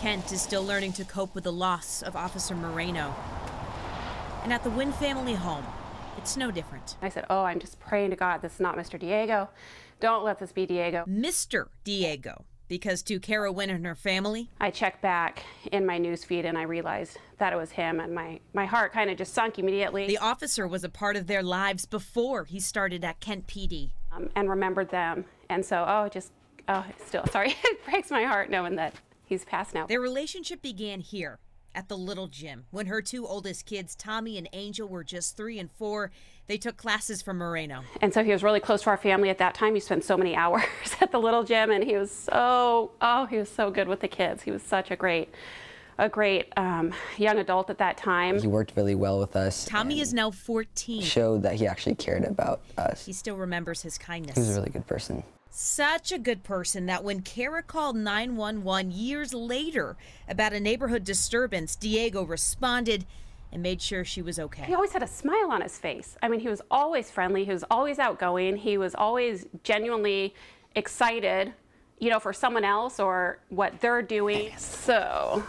Kent is still learning to cope with the loss of Officer Moreno. And at the Wynn family home, it's no different. I said, oh, I'm just praying to God this is not Mr. Diego. Don't let this be Diego. Mr. Diego, because to Kara Wynn and her family, I checked back in my news feed and I realized that it was him, and my heart kind of just sunk immediately. The officer was a part of their lives before he started at Kent PD. And remembered them. And so, still, sorry, it breaks my heart knowing that he's passed now. Their relationship began here at the little gym. When her two oldest kids, Tommy and Angel, were just 3 and 4, they took classes from Moreno. And so he was really close to our family at that time. He spent so many hours at the little gym, and he was so good with the kids. He was such a great young adult at that time. He worked really well with us. Tommy is now 14. Showed that he actually cared about us. He still remembers his kindness. He was a really good person. Such a good person that when Kara called 911 years later about a neighborhood disturbance, Diego responded and made sure she was okay. He always had a smile on his face. I mean, he was always friendly. He was always outgoing. He was always genuinely excited, for someone else or what they're doing. So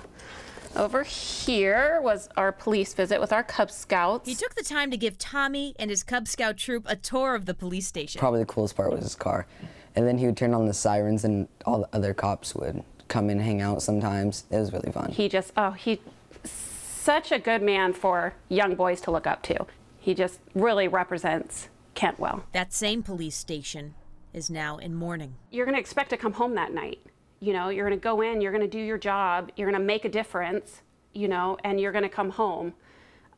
over here was our police visit with our Cub Scouts. He took the time to give Tommy and his Cub Scout troop a tour of the police station. Probably the coolest part was his car. And then he would turn on the sirens and all the other cops would come and hang out sometimes. It was really fun. He's such a good man for young boys to look up to. He just really represents Kent well. That same police station is now in mourning. You're going to expect to come home that night. You're going to go in, you're going to do your job, you're going to make a difference, and you're going to come home.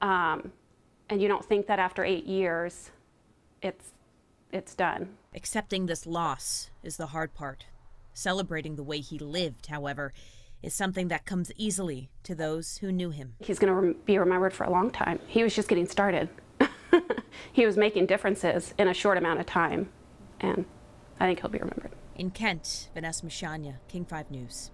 And you don't think that after 8 years, it's done. Accepting this loss is the hard part. Celebrating the way he lived, however, is something that comes easily to those who knew him. He's going to be remembered for a long time. He was just getting started. He was making differences in a short amount of time, and I think he'll be remembered. In Kent, Vanessa Misciagna, King 5 News.